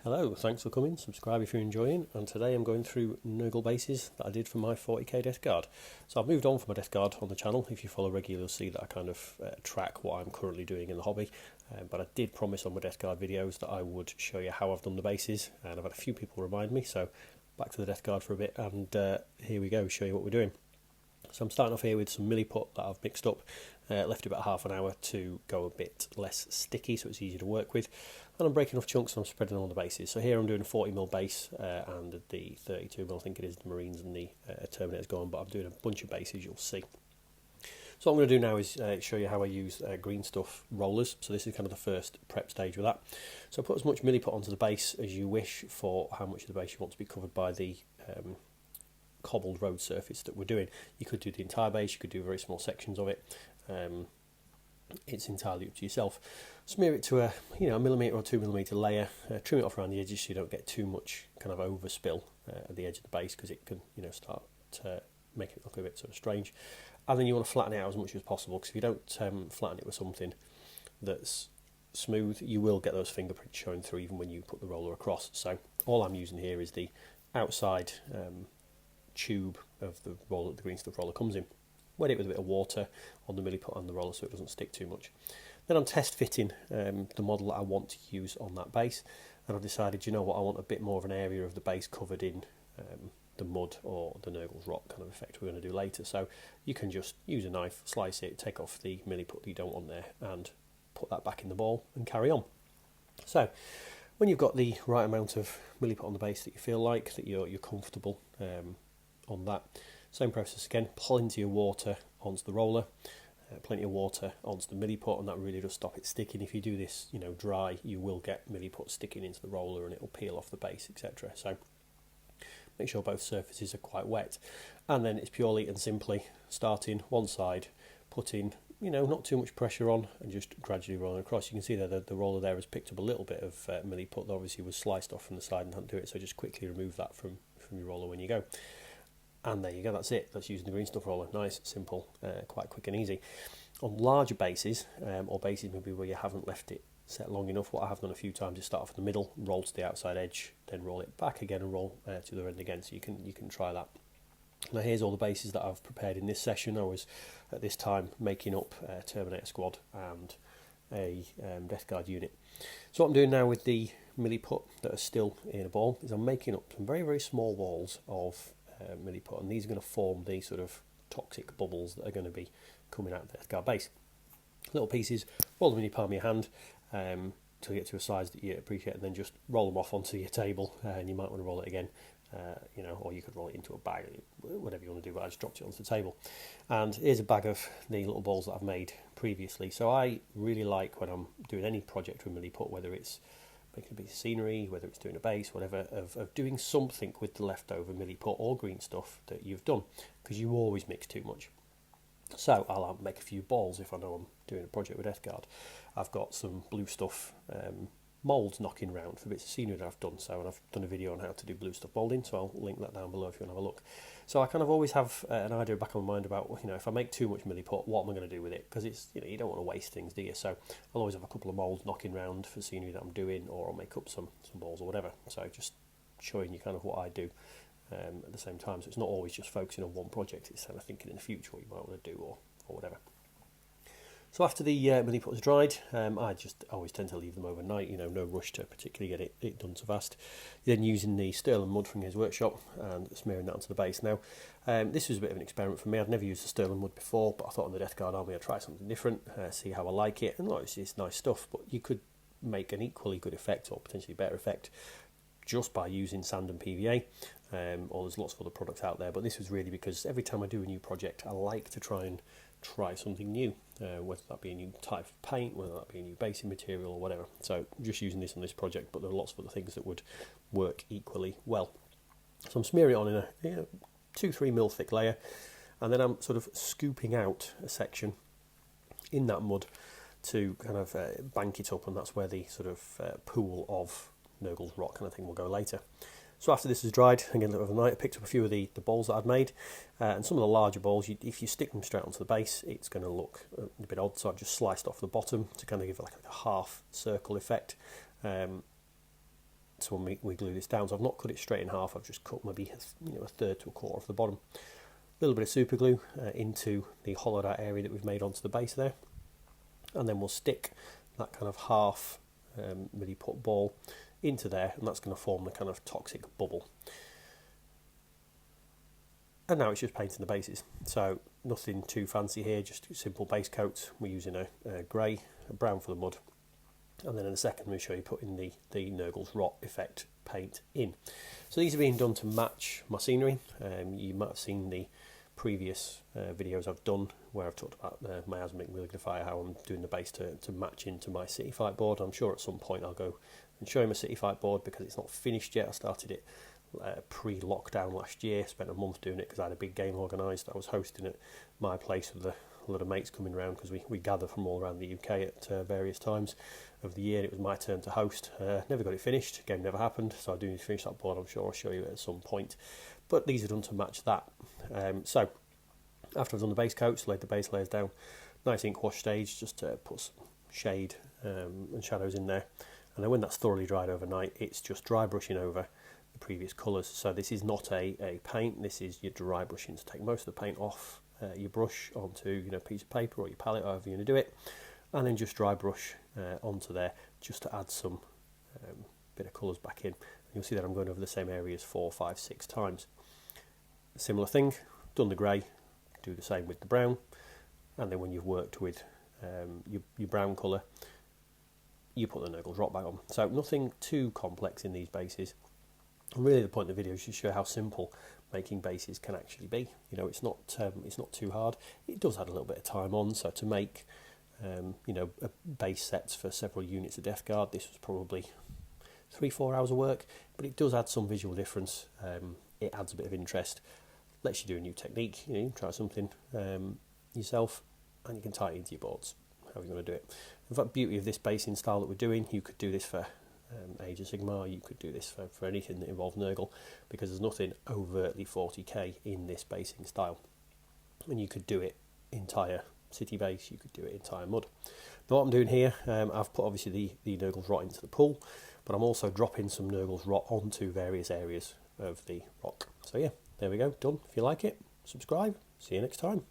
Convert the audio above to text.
Hello, thanks for coming. Subscribe if you're enjoying. And today I'm going through Nurgle bases that I did for my 40k Death Guard. So I've moved on from my Death Guard on the channel. If you follow regularly, you'll see that I kind of track what I'm currently doing in the hobby. But I did promise on my Death Guard videos that I would show you how I've done the bases. And I've had a few people remind me. So back to the Death Guard for a bit. And here we go, show you what we're doing. So I'm starting off here with some milliput that I've mixed up, left it about half an hour to go a bit less sticky so it's easier to work with, and I'm breaking off chunks and I'm spreading on the bases. So here I'm doing a 40mm base and the 32mm, I think it is, the Marines and the Terminators go on, but I'm doing a bunch of bases, you'll see. So what I'm going to do now is show you how I use green stuff rollers. So this is kind of the first prep stage with that. So put as much milliput onto the base as you wish for how much of the base you want to be covered by the cobbled road surface that we're doing. You could do the entire base, you could do very small sections of it. It's entirely up to yourself. Smear it to a millimetre or 2mm layer, trim it off around the edges so you don't get too much kind of overspill at the edge of the base, because it can start to make it look a bit sort of strange. And then you want to flatten it out as much as possible, because if you don't flatten it with something that's smooth, you will get those fingerprints showing through even when you put the roller across. So all I'm using here is the outside tube of the roller that the green stuff roller comes in. Wet it with a bit of water on the milliput and the roller so it doesn't stick too much. Then I'm test fitting the model that I want to use on that base, and I've decided, you know what, I want a bit more of an area of the base covered in the mud or the Nurgle's rock kind of effect we're going to do later. So you can just use a knife, slice it, take off the milliput that you don't want there, and put that back in the ball and carry on. So when you've got the right amount of milliput on the base that you feel like, that you're comfortable on that, same process again, plenty of water onto the roller, plenty of water onto the milliput, and that really does stop it sticking. If you do this dry, you will get milliput sticking into the roller and it will peel off the base, etc. So make sure both surfaces are quite wet, and then it's purely and simply starting one side, putting not too much pressure on, and just gradually rolling across. You can see that the roller there has picked up a little bit of milliput that obviously was sliced off from the side and hadn't do it, so just quickly remove that from your roller when you go. And there you go, that's it. That's using the green stuff roller. Nice, simple, quite quick and easy. On larger bases, or bases maybe where you haven't left it set long enough, what I have done a few times is start off in the middle, roll to the outside edge, then roll it back again and roll to the other end again. So you can try that. Now here's all the bases that I've prepared in this session. I was at this time making up a Terminator squad and a Death Guard unit. So what I'm doing now with the milliput that are still in a ball is I'm making up some very, very small balls of milliput, and these are going to form the sort of toxic bubbles that are going to be coming out of the Death Guard base. Little pieces, roll them in your palm of your hand till you get to a size that you appreciate, and then just roll them off onto your table, and you might want to roll it again, or you could roll it into a bag, whatever you want to do, but I just dropped it onto the table. And here's a bag of the little balls that I've made previously. So I really like, when I'm doing any project with milliput, whether it's making a piece of scenery, whether it's doing a base, whatever, of doing something with the leftover milliput or green stuff that you've done, because you always mix too much. So I'll make a few balls if I know I'm doing a project with Death Guard. I've got some blue stuff moulds knocking round for bits of scenery that I've done, and I've done a video on how to do blue stuff moulding, so I'll link that down below if you want to have a look. So I kind of always have an idea back in my mind about, if I make too much milliput, what am I going to do with it? Because it's, you don't want to waste things, do you? So I'll always have a couple of moulds knocking round for scenery that I'm doing, or I'll make up some balls or whatever. So just showing you kind of what I do at the same time. So it's not always just focusing on one project, it's kind of thinking in the future what you might want to do or whatever. So after the milliput is dried, I just always tend to leave them overnight, no rush to particularly get it done so fast. Then using the sterling mud from his workshop and smearing that onto the base. Now, this was a bit of an experiment for me. I'd never used the sterling mud before, but I thought on the Death Guard army I'd try something different, see how I like it. And it's nice stuff, but you could make an equally good effect, or potentially better effect, just by using sand and PVA, or there's lots of other products out there, but this was really because every time I do a new project, I like to try something new, whether that be a new type of paint, whether that be a new basing material or whatever. So just using this on this project, but there are lots of other things that would work equally well. So I'm smearing it on in a 2-3mm thick layer, and then I'm sort of scooping out a section in that mud to kind of bank it up, and that's where the sort of pool of Nurgle's rock kind of thing will go later. So after this is dried, again overnight, I picked up a few of the balls that I'd made, and some of the larger balls, if you stick them straight onto the base, it's going to look a bit odd, so I've just sliced off the bottom to kind of give it like a half circle effect. So when we glue this down, so I've not cut it straight in half, I've just cut maybe a third to a quarter of the bottom. A little bit of super glue into the hollowed out area that we've made onto the base there, and then we'll stick that kind of half really put ball into there, and that's going to form the kind of toxic bubble. And now it's just painting the bases, so nothing too fancy here, just simple base coats. We're using a grey, a brown for the mud, and then in a second I'm going to show you putting the Nurgle's Rot effect paint in. So these are being done to match my scenery. You might have seen the previous videos I've done where I've talked about my miasmic lignifier, how I'm doing the base to match into my City Fight board. I'm sure at some point I'll go and show you my City Fight board because it's not finished yet. I started it pre-lockdown last year, spent a month doing it because I had a big game organised. I was hosting at my place with a lot of mates coming around because we gather from all around the UK at various times of the year. It was my turn to host. Never got it finished, game never happened, so I do need to finish that board. I'm sure I'll show you it at some point, but these are done to match that. So after I've done the base coats, laid the base layers down, nice ink wash stage just to put some shade and shadows in there, and then when that's thoroughly dried overnight, it's just dry brushing over the previous colours. So this is not a paint, this is your dry brushing to take most of the paint off your brush onto a piece of paper or your palette, however you're going to do it, and then just dry brush onto there just to add some bit of colours back in. You'll see that I'm going over the same areas 4, 5, 6 times. A similar thing, done the grey, do the same with the brown, and then when you've worked with your brown colour, you put the Nurgle's Rot back on. So nothing too complex in these bases. And really the point of the video is to show how simple making bases can actually be. It's not too hard. It does add a little bit of time on, so to make a base sets for several units of Death Guard, this was probably 3-4 hours of work, but it does add some visual difference. It adds a bit of interest, lets you do a new technique. You can try something yourself, and you can tie it into your boards how you want to do it. In fact, beauty of this basing style that we're doing, you could do this for Age of Sigmar, you could do this for anything that involves Nurgle, because there's nothing overtly 40k in this basing style, and you could do it entire city base, you could do it entire mud. Now what I'm doing here, I've put obviously the Nurgle's Rot into the pool, but I'm also dropping some Nurgle's Rot onto various areas of the rock. So yeah, there we go, done. If you like it, subscribe, see you next time.